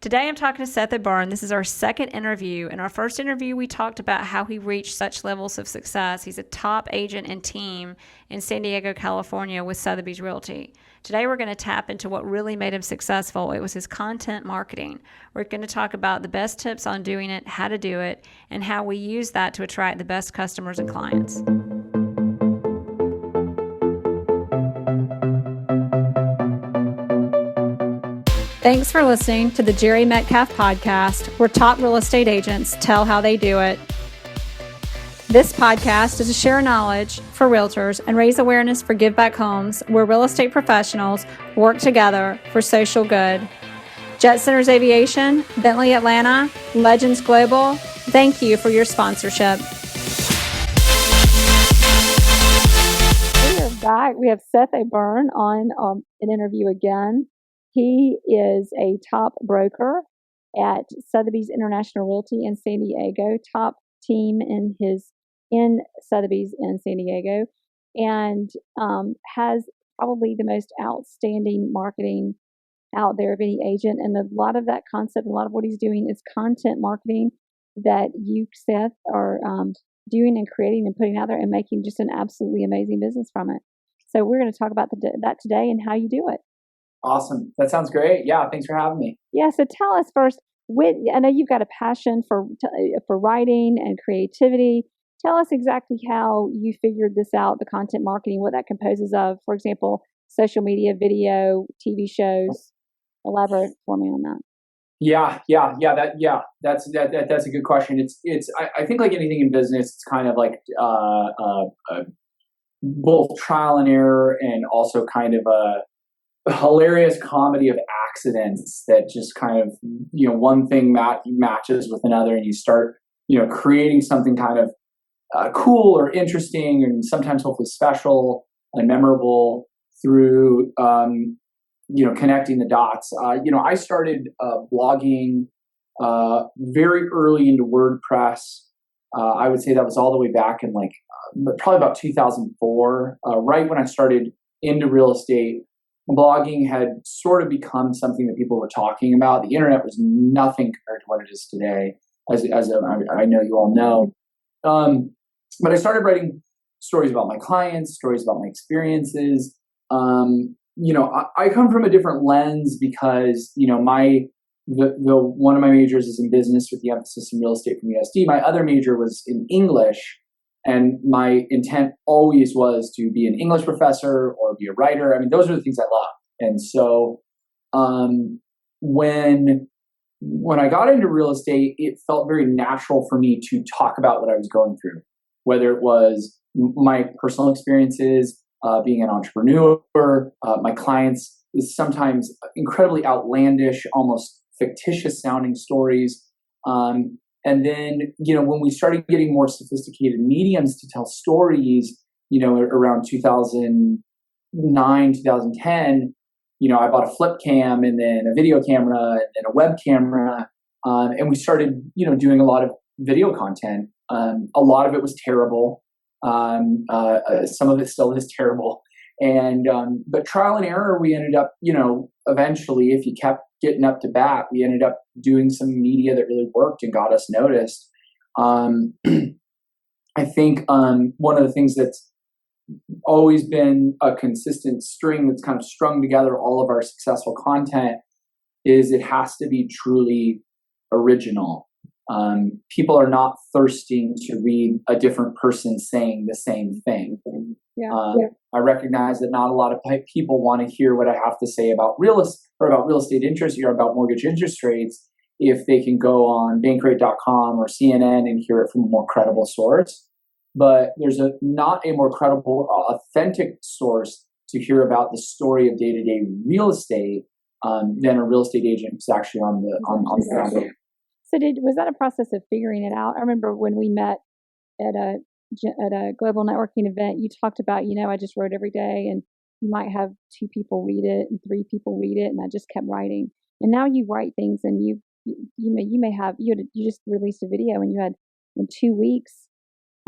Today I'm talking to Seth O'Byrne. This is our second interview. In our first interview, we talked about how he reached such levels of success. He's a top agent and team in San Diego, California with Sotheby's Realty. Today we're going to tap into what really made him successful. It was his content marketing. We're going to talk about the best tips on doing it, how to do it, and how we use that to attract the best customers and clients. Thanks for listening to the Jere Metcalf podcast, where top real estate agents tell how they do it. This podcast is to share knowledge for realtors and raise awareness for Give Back Homes, where real estate professionals work together for social good. Jet Centers Aviation, Bentley Atlanta, Legends Global, thank you for your sponsorship. We are back. We have Seth O'Byrne on an interview again. He is a top broker at Sotheby's International Realty in San Diego, top team in Sotheby's in San Diego, and has probably the most outstanding marketing out there of any agent. And a lot of that concept, a lot of what he's doing is content marketing that you, Seth, are doing and creating and putting out there and making just an absolutely amazing business from it. So we're going to talk about that today and how you do it. Awesome. That sounds great. Yeah. Thanks for having me. Yeah. So tell us first, I know you've got a passion for writing and creativity. Tell us exactly how you figured this out, the content marketing, what that composes of. For example, social media, video, TV shows. Elaborate for me on that. That's a good question. I think like anything in business, it's kind of like both trial and error and also kind of a hilarious comedy of accidents that just kind of, one thing matches with another and you start, creating something kind of cool or interesting and sometimes hopefully special and memorable through, connecting the dots. I started blogging very early into WordPress. I would say that was all the way back in probably about 2004, right when I started into real estate. Blogging had sort of become something that people were talking about. The internet was nothing compared to what it is today, as I know you all know. But I started writing stories about my clients, stories about my experiences. I come from a different lens because one of my majors is in business with the emphasis in real estate from USD. My other major was in English. And my intent always was to be an English professor or be a writer. I mean, those are the things I love. And so when I got into real estate, it felt very natural for me to talk about what I was going through, whether it was my personal experiences, being an entrepreneur, my clients, is sometimes incredibly outlandish, almost fictitious sounding stories. And then, when we started getting more sophisticated mediums to tell stories, around 2009, 2010, I bought a flip cam and then a video camera and then a web camera. And we started, doing a lot of video content. A lot of it was terrible. Some of it still is terrible. And, but trial and error, we ended up, eventually, if you kept getting up to bat, we ended up doing some media that really worked and got us noticed. I think one of the things that's always been a consistent string that's kind of strung together all of our successful content is it has to be truly original. People are not thirsting to read a different person saying the same thing. I recognize that not a lot of people want to hear what I have to say about real estate interest or about mortgage interest rates if they can go on bankrate.com or CNN and hear it from a more credible source. But there's not a more credible, authentic source to hear about the story of day-to-day real estate than a real estate agent who's actually on the ground. So was that a process of figuring it out? I remember when we met at a global networking event, you talked about, I just wrote every day and you might have 2 people read it and 3 people read it. And I just kept writing. And now you write things and you just released a video and you had in 2 weeks,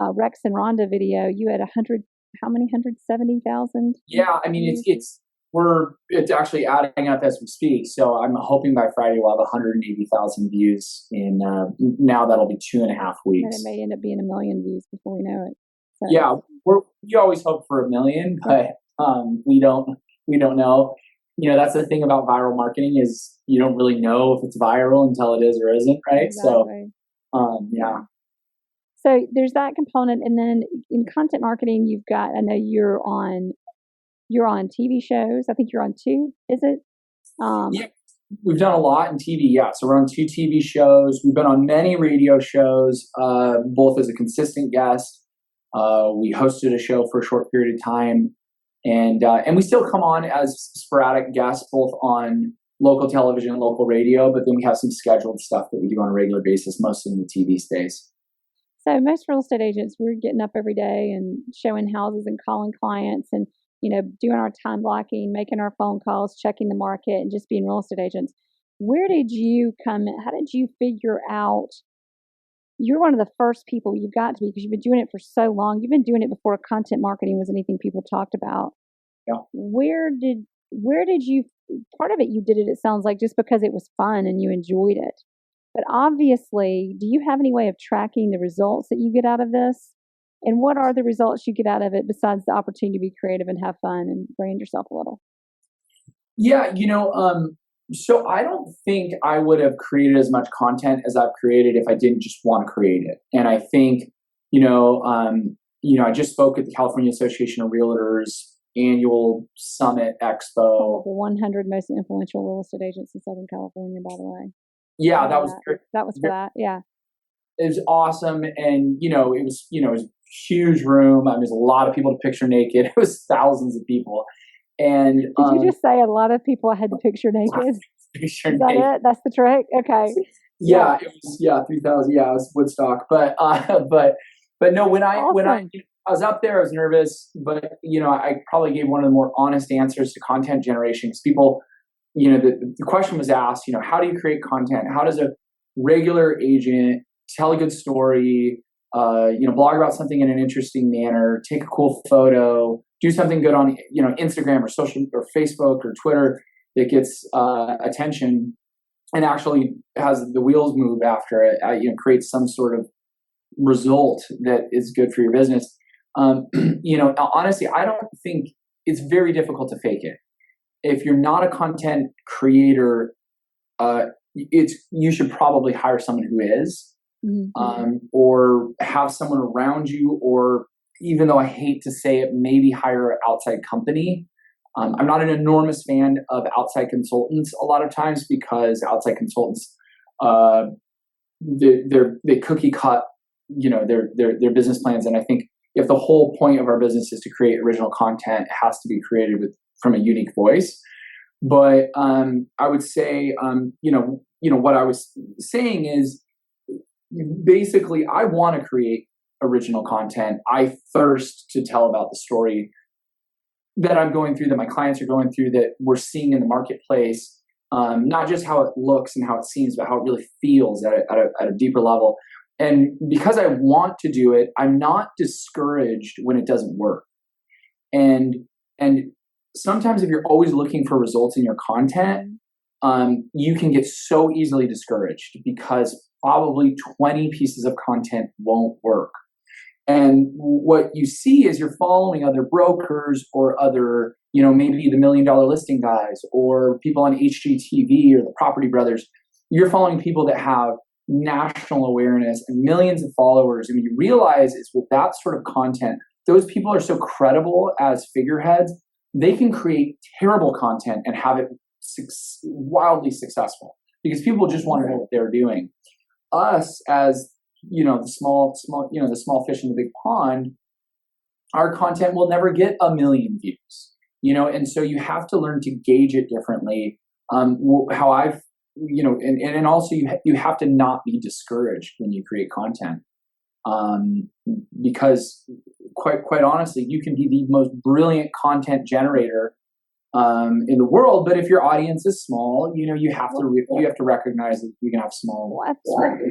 Rex and Rhonda video, you had 170,000. Yeah. I mean, it's it's actually adding up as we speak. So I'm hoping by Friday we'll have 180,000 views in, now that'll be 2.5 weeks. And it may end up being 1 million views before we know it. So. Yeah. You always hope for 1 million, but, we don't know. That's the thing about viral marketing is you don't really know if it's viral until it is or isn't, right? Exactly. So, yeah. So there's that component. And then in content marketing, you've got, I know you're on TV shows. I think you're on 2, is it? Yeah, we've done a lot in TV. Yeah. So we're on 2 TV shows. We've been on many radio shows, both as a consistent guest. We hosted a show for a short period of time. And we still come on as sporadic guests, both on local television and local radio, but then we have some scheduled stuff that we do on a regular basis, mostly in the TV space. So most real estate agents, we're getting up every day and showing houses and calling clients and, doing our time blocking, making our phone calls, checking the market, and just being real estate agents. Where did you come in? How did you figure out? You're one of the first people you've got to be, because you've been doing it for so long. You've been doing it before content marketing was anything people talked about. Yeah. Where did you, part of it you did it sounds like just because it was fun and you enjoyed it. But obviously, do you have any way of tracking the results that you get out of this? And what are the results you get out of it besides the opportunity to be creative and have fun and brand yourself a little? Yeah, so I don't think I would have created as much content as I've created if I didn't just want to create it. And I think, I just spoke at the California Association of Realtors annual summit expo. The 100 most influential real estate agents in Southern California, by the way. Yeah, that was for that. Yeah. It was awesome. And, it was a huge room. I mean, there's a lot of people to picture naked. It was thousands of people. And did you just say a lot of people had to picture naked? Is that it? That's the trick? Okay. Yeah, it was 3,000. Yeah, it was Woodstock. But no, when I was up there, I was nervous, but I probably gave one of the more honest answers to content generation, because people, the question was asked, how do you create content? How does a regular agent tell a good story? Blog about something in an interesting manner, take a cool photo, do something good on, Instagram or social or Facebook or Twitter that gets attention and actually has the wheels move after it, creates some sort of result that is good for your business. Honestly, I don't think it's very difficult to fake it. If you're not a content creator, you should probably hire someone who is. Mm-hmm. Or have someone around you, or even though I hate to say it, maybe hire an outside company. I'm not an enormous fan of outside consultants a lot of times, because outside consultants, they cookie cut, their business plans. And I think if the whole point of our business is to create original content, it has to be created from a unique voice. But I would say, what I was saying is, basically, I want to create original content. I thirst to tell about the story that I'm going through, that my clients are going through, that we're seeing in the marketplace. Not just how it looks and how it seems, but how it really feels at a deeper level. And because I want to do it, I'm not discouraged when it doesn't work. And sometimes if you're always looking for results in your content, you can get so easily discouraged, because probably 20 pieces of content won't work. And what you see is you're following other brokers or other, maybe the $1 Million Listing guys or people on HGTV or the Property Brothers. You're following people that have national awareness and millions of followers. And you realize it's with that sort of content, those people are so credible as figureheads, they can create terrible content and have it wildly successful, because people just want to know what they're doing. Us as, the small fish in the big pond, our content will never get 1 million views, and so you have to learn to gauge it differently. How I've, and also you have to not be discouraged when you create content, because quite honestly, you can be the most brilliant content generator in the world, but if your audience is small, you have to recognize that you can have small. Well,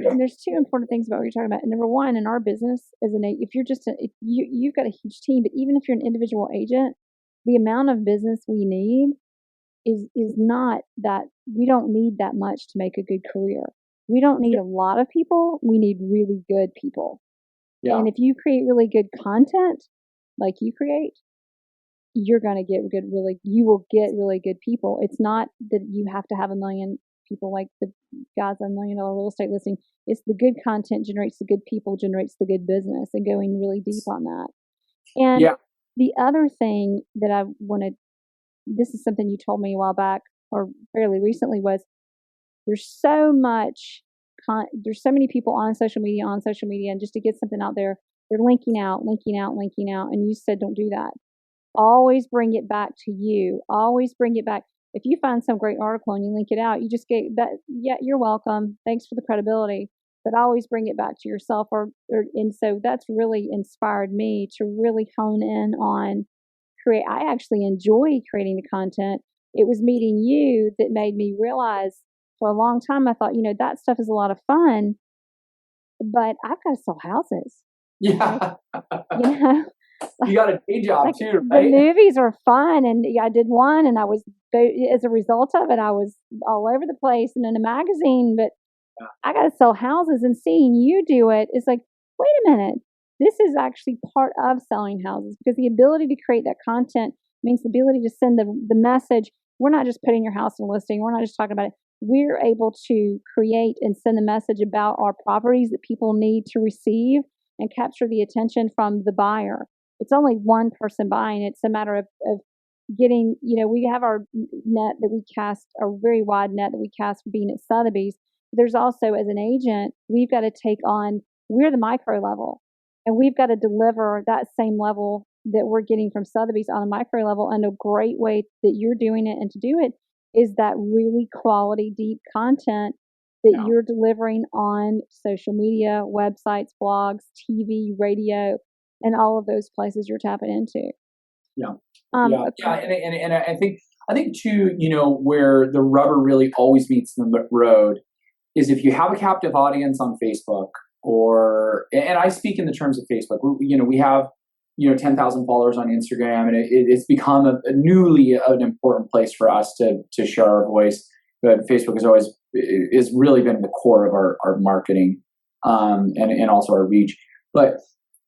and there's 2 important things about what you're talking about. And number one, in our business, if you're just you've got a huge team, but even if you're an individual agent, the amount of business we need is not that. We don't need that much to make a good career. We don't need a lot of people. We need really good people. Yeah. And if you create really good content like you create, you're going to get you will get really good people. It's not that you have to have 1 million people like the guys on $1 Million Real Estate Listing. It's the good content generates the good people, generates the good business, and going really deep on that. And the other thing that I wanted, this is something you told me a while back or fairly recently, was there's so many people on social media, and just to get something out there, they're linking out. And you said, don't do that. Always bring it back to you. Always bring it back. If you find some great article and you link it out, you just get that. Yeah, you're welcome. Thanks for the credibility. But always bring it back to yourself. And so that's really inspired me to really hone in on create. I actually enjoy creating the content. It was meeting you that made me realize for a long time, I thought, that stuff is a lot of fun, but I've got to sell houses. Yeah. Like, you got a day job too, right? The movies are fun, and I did one, and I was, as a result of it, I was all over the place and in a magazine, but I got to sell houses, and seeing you do it is like, wait a minute, this is actually part of selling houses, because the ability to create that content means the ability to send the message. We're not just putting your house in a listing. We're not just talking about it. We're able to create and send a message about our properties that people need to receive and capture the attention from the buyer. It's only one person buying. It's a matter of getting, we have our net that we cast, a very wide net that we cast for being at Sotheby's. There's also, as an agent, we've got to take on, we're the micro level, and we've got to deliver that same level that we're getting from Sotheby's on a micro level. And a great way that you're doing it and to do it is that really quality, deep content that you're delivering on social media, websites, blogs, TV, radio, and all of those places you're tapping into. And I think too, where the rubber really always meets the road is if you have a captive audience on Facebook, and I speak in the terms of Facebook. We have 10,000 followers on Instagram, and it's become a newly an important place for us to share our voice. But Facebook is really been the core of our marketing, and also our reach. But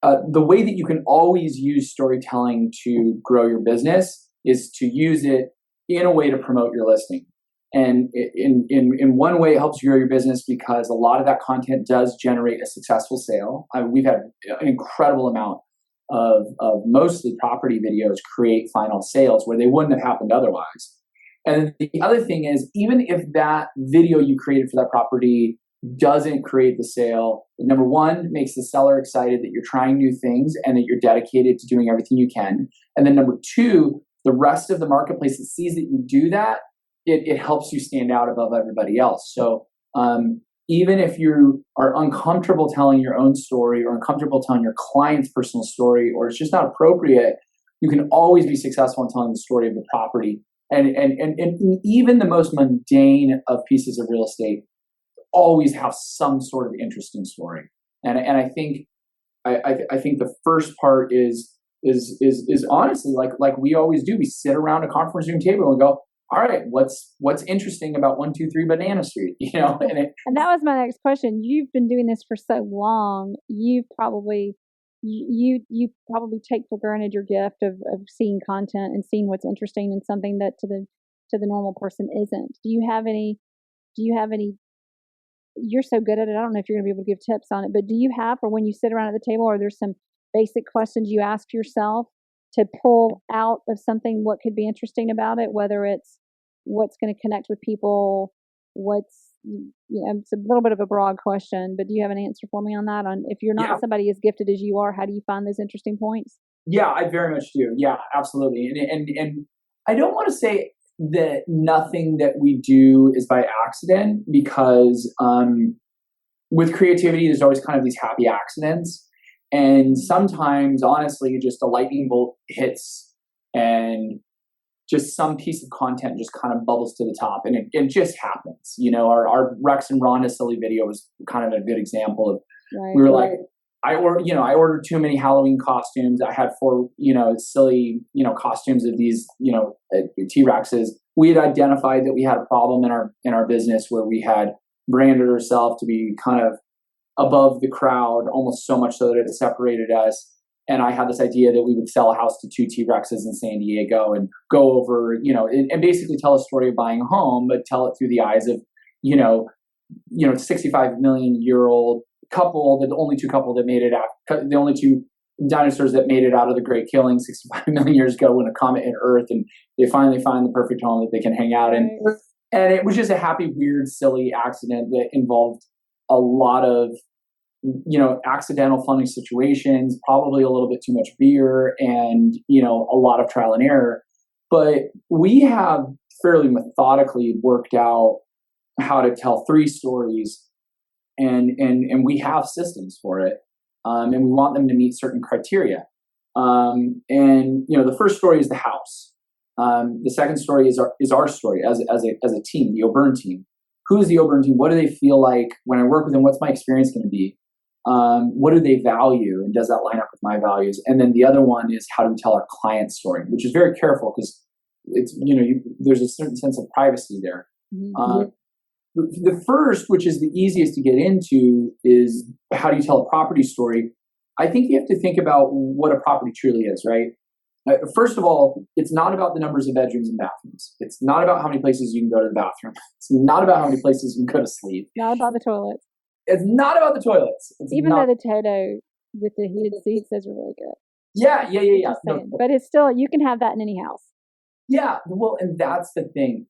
the way that you can always use storytelling to grow your business is to use it in a way to promote your listing. And in one way, it helps you grow your business because a lot of that content does generate a successful sale. We've had an incredible amount of mostly property videos create final sales where they wouldn't have happened otherwise. And the other thing is, even if that video you created for that property doesn't create the sale, number one, makes the seller excited that you're trying new things and that you're dedicated to doing everything you can. And then number two, the rest of the marketplace that sees that you do that, it helps you stand out above everybody else. So even if you are uncomfortable telling your own story or uncomfortable telling your client's personal story, or it's just not appropriate, you can always be successful in telling the story of the property. And even the most mundane of pieces of real estate always have some sort of interesting story. And I think the first part is honestly like we always do. We sit around a conference room table and go, all right, what's interesting about 123 Banana Street? And that was my next question. You've been doing this for so long. You probably take for granted your gift of seeing content and seeing what's interesting and something that to the normal person isn't. Do you have any? You're so good at it. I don't know if you're going to be able to give tips on it, but do you have, or when you sit around at the table, are there some basic questions you ask yourself to pull out of something what could be interesting about it, whether it's what's going to connect with people, it's a little bit of a broad question, but do you have an answer for me on that? On if you're not somebody as gifted as you are, how do you find those interesting points? Yeah, I very much do. Yeah, absolutely. And I don't want to say that nothing that we do is by accident, because with creativity, there's always kind of these happy accidents. And sometimes, honestly, just a lightning bolt hits and just some piece of content just kind of bubbles to the top, and it just happens. Our Rex and Rhonda silly video was kind of a good example of, we were like, I ordered too many Halloween costumes. I had 4, silly, costumes of these, T-Rexes. We had identified that we had a problem in our business where we had branded ourselves to be kind of above the crowd, almost so much so that it separated us. And I had this idea that we would sell a house to 2 T-Rexes in San Diego and go over, and basically tell a story of buying a home, but tell it through the eyes of, 65 million year old couple, the only 2 couple that made it out, the only 2 dinosaurs that made it out of the Great Killing 65 million years ago when a comet hit Earth, and they finally find the perfect home that they can hang out in. And it was just a happy, weird, silly accident that involved a lot of, accidental funny situations, probably a little bit too much beer, and, a lot of trial and error. But we have fairly methodically worked out how to tell 3 stories, and we have systems for it, and we want them to meet certain criteria. The first story is the house. The second story is our story as a team, the O'Byrne team. Who is the O'Byrne team? What do they feel like when I work with them? What's my experience going to be? What do they value, and does that line up with my values? And then the other one is, how do we tell our client's story, which is very careful because it's there's a certain sense of privacy there. Mm-hmm. The first, which is the easiest to get into, is how do you tell a property story? I think you have to think about what a property truly is, right? First of all, it's not about the numbers of bedrooms and bathrooms. It's not about how many places you can go to the bathroom. It's not about how many places you can go to sleep. Not about the toilets. It's not about the toilets. Even though the Toto with the heated seats is really good. Yeah. No, but it's still, you can have that in any house. Yeah, well, and that's the thing.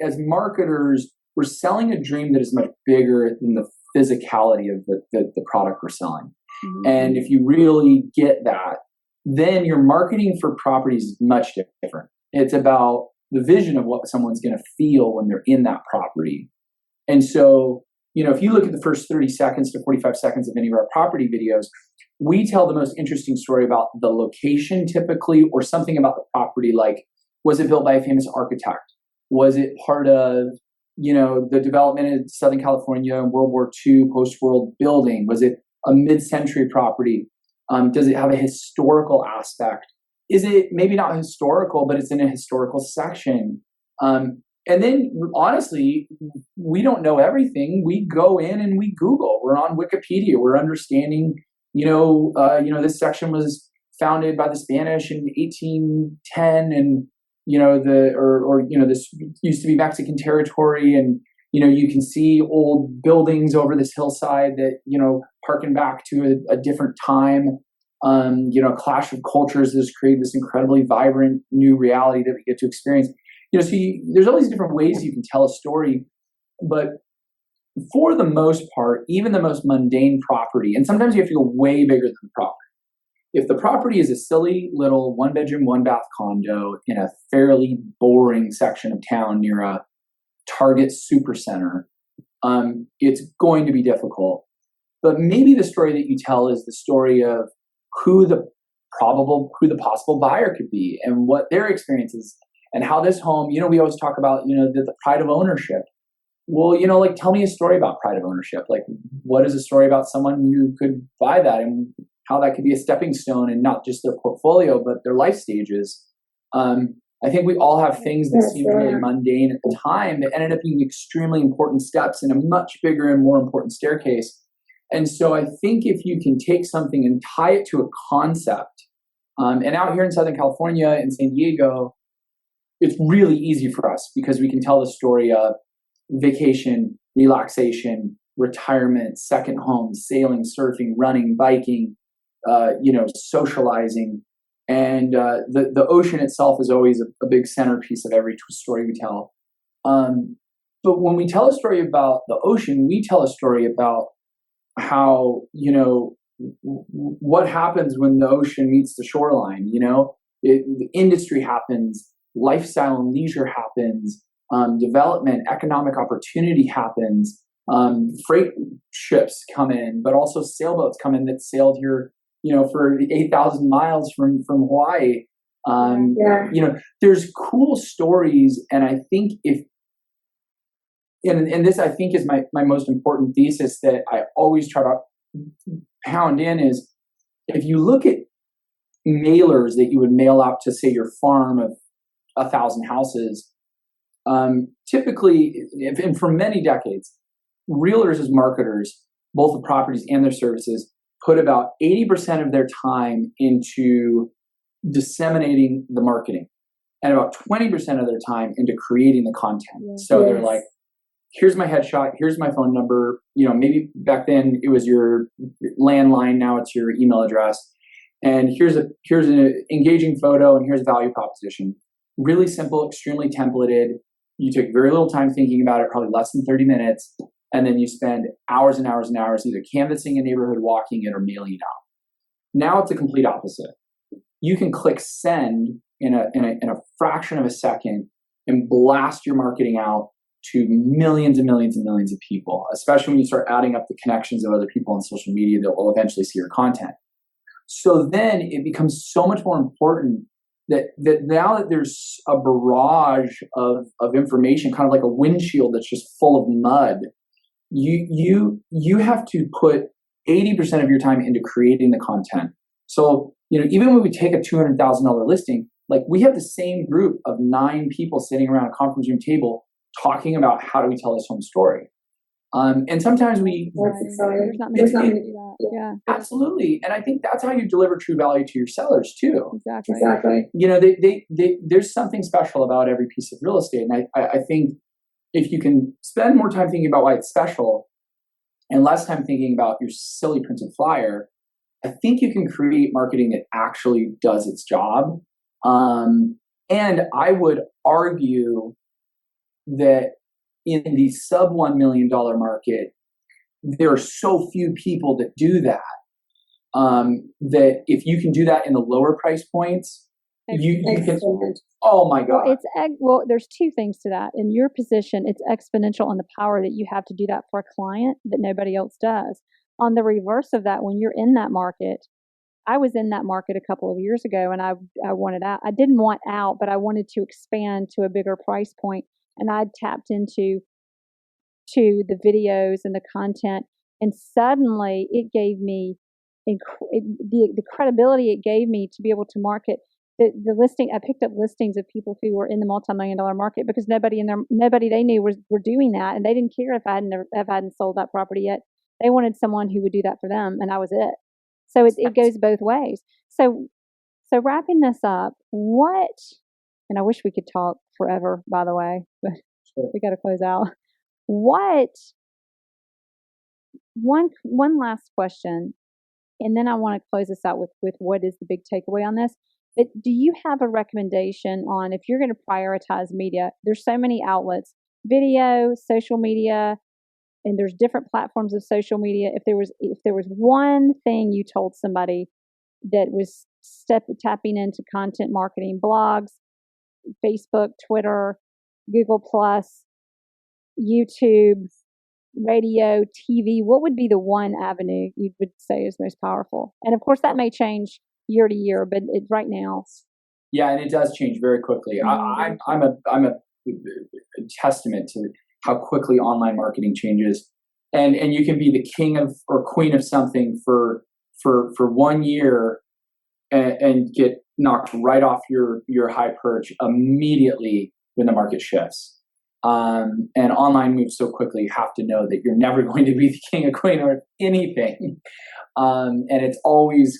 As marketers, we're selling a dream that is much bigger than the physicality of the product we're selling. Mm-hmm. And if you really get that, then your marketing for properties is much different. It's about the vision of what someone's going to feel when they're in that property. And so, if you look at the first 30 seconds to 45 seconds of any of our property videos, we tell the most interesting story about the location typically, or something about the property, like, was it built by a famous architect? Was it part of, the development in Southern California in World War II post-world building? Was it a mid-century property? Does it have a historical aspect? Is it maybe not historical, but it's in a historical section? And then, honestly, we don't know everything. We go in and we Google. We're on Wikipedia. We're understanding, this section was founded by the Spanish in 1810, and this used to be Mexican territory, and you can see old buildings over this hillside that harken back to a different time. Clash of cultures has created this incredibly vibrant new reality that we get to experience. There's all these different ways you can tell a story, but for the most part, even the most mundane property, and sometimes you have to go way bigger than the property. If the property is a silly little 1-bedroom, 1-bath condo in a fairly boring section of town near a Target supercenter, it's going to be difficult. But maybe the story that you tell is the story of who the possible buyer could be, and what their experience is, and how this home, we always talk about, the pride of ownership. Well, tell me a story about pride of ownership. Like, what is a story about someone who could buy that, and how that could be a stepping stone, and not just their portfolio, but their life stages. I think we all have things that seem really mundane at the time that ended up being extremely important steps in a much bigger and more important staircase. And so I think if you can take something and tie it to a concept, and out here in Southern California and San Diego, it's really easy for us because we can tell the story of vacation, relaxation, retirement, second home, sailing, surfing, running, biking, socializing. And the ocean itself is always a big centerpiece of every story we tell. But when we tell a story about the ocean, we tell a story about how, what happens when the ocean meets the shoreline. The industry happens, lifestyle and leisure happens, development, economic opportunity happens, freight ships come in, but also sailboats come in that sailed here, for 8,000 miles from Hawaii. There's cool stories. And I think and this I think is my most important thesis that I always try to pound in is, if you look at mailers that you would mail out to, say, your farm of 1,000 houses, typically, and for many decades, realtors as marketers, both the properties and their services, put about 80% of their time into disseminating the marketing and about 20% of their time into creating the content. Yes. So they're like, here's my headshot, here's my phone number. Maybe back then it was your landline, now it's your email address. And here's an engaging photo, and here's a value proposition. Really simple, extremely templated. You take very little time thinking about it, probably less than 30 minutes. And then you spend hours and hours and hours either canvassing a neighborhood, walking it, or mailing it out. Now it's the complete opposite. You can click send in a fraction of a second and blast your marketing out to millions and millions and millions of people, especially when you start adding up the connections of other people on social media that will eventually see your content. So then it becomes so much more important that now that there's a barrage of information, kind of like a windshield that's just full of mud, you have to put 80% of your time into creating the content. So, even when we take a $200,000 listing, like, we have the same group of 9 people sitting around a conference room table talking about how do we tell this home story. And sometimes there's not many to do that. Yeah, absolutely. And I think that's how you deliver true value to your sellers too. Exactly. There's something special about every piece of real estate. And I think if you can spend more time thinking about why it's special and less time thinking about your silly printed flyer, I think you can create marketing that actually does its job. And I would argue that in the sub $1 million market, there are so few people that do that, that if you can do that in the lower price points, you can, oh my God. Well, there's 2 things to that. In your position, it's exponential on the power that you have to do that for a client that nobody else does. On the reverse of that, when you're in that market, I was in that market a couple of years ago, and I wanted out. I didn't want out, but I wanted to expand to a bigger price point. And I tapped into the videos and the content, and suddenly it gave me the credibility it gave me to be able to market the listing. I picked up listings of people who were in the multi-million-dollar market because nobody they knew were doing that, and they didn't care if I hadn't sold that property yet. They wanted someone who would do that for them, and I was it. So it goes both ways. So wrapping this up, and I wish we could talk forever, by the way, but we got to close out. One last question, and then I want to close this out with what is the big takeaway on this. Do you have a recommendation on, if you're going to prioritize media? There's so many outlets, video, social media, and there's different platforms of social media. If there was one thing you told somebody that was tapping into content marketing, blogs, Facebook, Twitter, Google Plus, YouTube, radio, TV, what would be the one avenue you would say is most powerful? And of course, that may change year to year, but right now. Yeah, and it does change very quickly. Mm-hmm. I'm a testament to how quickly online marketing changes, and you can be the king of or queen of something for 1 year and get knocked right off your high perch immediately when the market shifts. And online moves so quickly, you have to know that you're never going to be the king or queen or anything. And it's always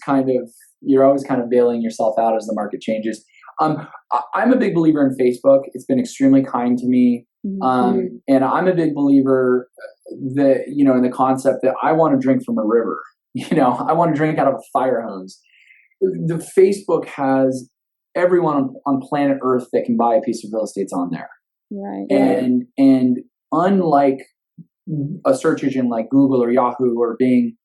you're always kind of bailing yourself out as the market changes. I'm a big believer in Facebook. It's been extremely kind to me. And I'm a big believer that, in the concept that I want to drink from a river. I want to drink out of a fire hose. The Facebook has everyone on planet Earth that can buy a piece of real estate's on there. Right. And unlike a search engine like Google or Yahoo or Bing,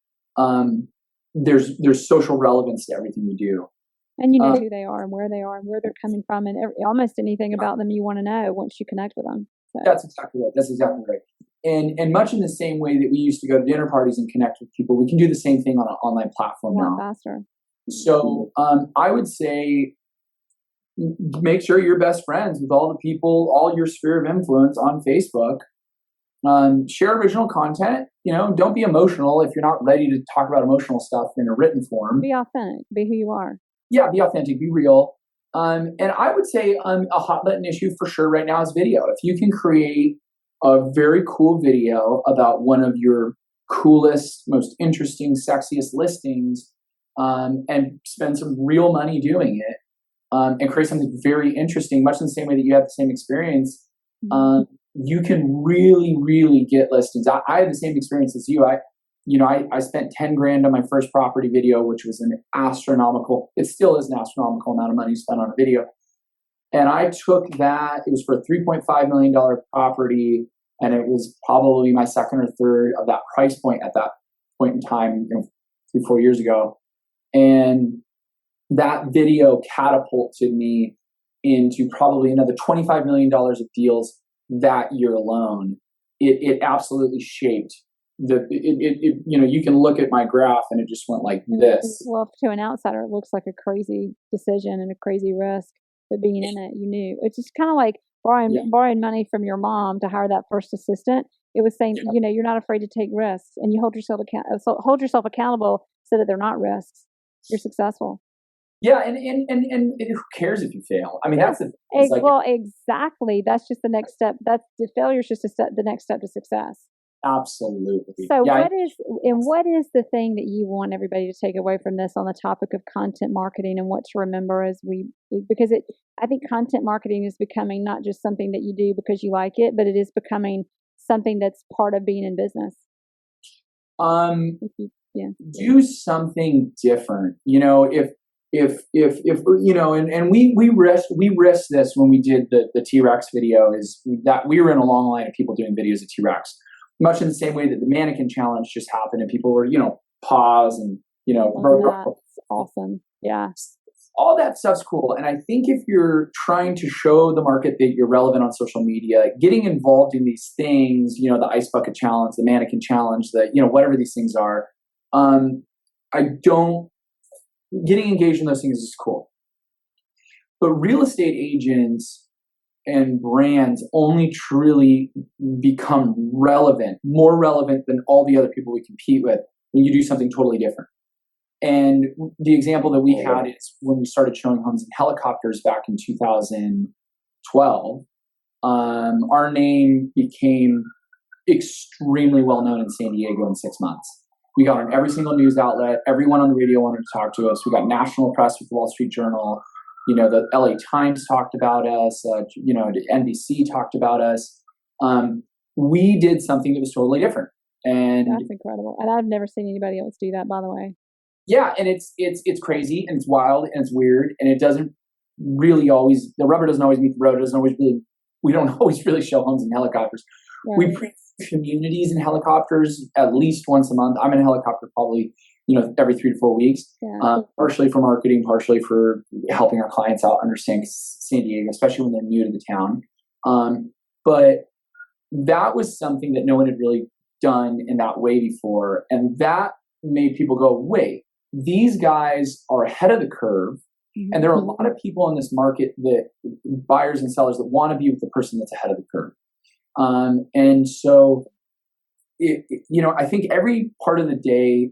there's social relevance to everything you do. And you know who they are and where they're coming from, and almost anything about them you want to know once you connect with them. So. That's exactly right. And much in the same way that we used to go to dinner parties and connect with people, we can do the same thing on an online platform now. Faster. So I would say make sure you're best friends with all the people, all your sphere of influence on Facebook. Share original content. Don't be emotional if you're not ready to talk about emotional stuff in a written form. Be authentic. Be who you are. Yeah, be authentic. Be real. And I would say a hot button issue for sure right now is video. If you can create a very cool video about one of your coolest, most interesting, sexiest listings, and spend some real money doing it, and create something very interesting, much in the same way that you have the same experience, you can really, really get listings. I had the same experience as you. I spent 10 grand on my first property video, which was it still is an astronomical amount of money spent on a video. And I took that, it was for a $3.5 million property, and it was probably my second or third of that price point at that point in time, 3-4 years ago. And that video catapulted me into probably another $25 million of deals that year alone. It absolutely shaped you can look at my graph and it just went like this. Well, to an outsider, it looks like a crazy decision and a crazy risk, but being in it, you knew. It's just kind of like borrowing money from your mom to hire that first assistant. It was saying, you're not afraid to take risks, and you hold yourself accountable so that they're not risks. You're successful. Yeah, and who cares if you fail? I mean, that's exactly. That's just the next step. The failure is just the next step to success. Absolutely. So what is the thing that you want everybody to take away from this on the topic of content marketing, and what to remember because I think content marketing is becoming not just something that you do because you like it, but it is becoming something that's part of being in business. Do something different. If and we risked this when we did the T-Rex video, is that we were in a long line of people doing videos of T-Rex, much in the same way that the mannequin challenge just happened and people were pause and that's awesome. Yeah, all that stuff's cool. And I think if you're trying to show the market that you're relevant on social media, getting involved in these things, the ice bucket challenge, the mannequin challenge, whatever these things are, getting engaged in those things is cool. But real estate agents and brands only truly become more relevant than all the other people we compete with when you do something totally different. And the example that we had is when we started showing homes in helicopters back in 2012, our name became extremely well known in San Diego in 6 months. We got on every single news outlet. Everyone on the radio wanted to talk to us. We got national press with the Wall Street Journal. The LA Times talked about us. NBC talked about us. We did something that was totally different. And that's incredible. And I've never seen anybody else do that, by the way. Yeah, and it's crazy and it's wild and it's weird, and it doesn't really always, the rubber doesn't always meet the road. We don't always really show homes in helicopters. Right. We pre communities in helicopters at least once a month. I'm in a helicopter probably every 3 to 4 weeks, partially for marketing, partially for helping our clients out understand San Diego, especially when they're new to the town. But that was something that no one had really done in that way before, and that made people go, wait, these guys are ahead of the curve. And there are a lot of people in this market, that buyers and sellers, that want to be with the person that's ahead of the curve. And so, I think every part of the day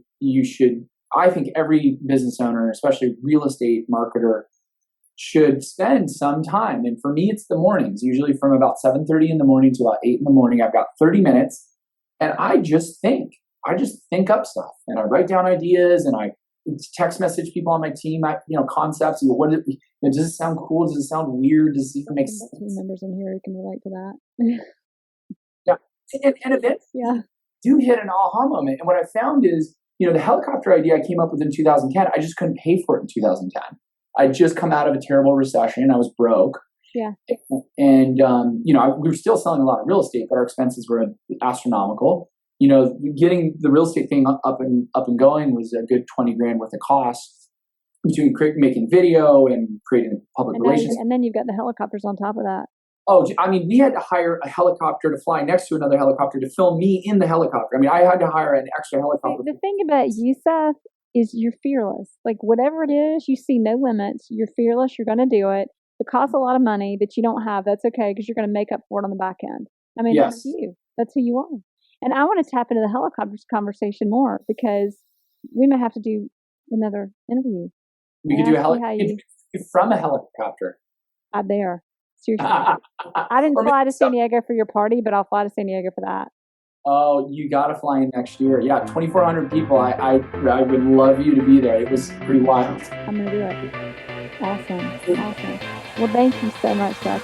I think every business owner, especially real estate marketer, should spend some time. And for me, it's the mornings, usually from about 7:30 in the morning to about 8 in the morning. I've got 30 minutes and I just think up stuff, and I write down ideas, and I text message people on my team, concepts. Does it sound cool? Does it sound weird? Does it even make sense? Team members in here who can relate to that. Yeah. And eventually do hit an aha moment. And what I found is, the helicopter idea I came up with in 2010, I just couldn't pay for it in 2010. I'd just come out of a terrible recession. I was broke. Yeah. And, we were still selling a lot of real estate, but our expenses were astronomical. Getting the real estate thing up and going was a good 20 grand worth of costs between making video and creating public relations. And then you've got the helicopters on top of that. Oh, I mean, we had to hire a helicopter to fly next to another helicopter to film me in the helicopter. I mean, I had to hire an extra helicopter. The thing about you, Seth, is you're fearless. Like, whatever it is, you see no limits. You're fearless. You're going to do it. It costs a lot of money that you don't have. That's okay, because you're going to make up for it on the back end. I mean, yes. That's you. That's who you are. And I want to tap into the helicopters conversation more because we may have to do another interview. We could do a helicopter from a helicopter. I'm there. Seriously. I didn't fly to San Diego for your party, but I'll fly to San Diego for that. Oh, you got to fly in next year. Yeah, 2,400 people. I would love you to be there. It was pretty wild. I'm going to do it. Awesome. Well, thank you so much, Seth.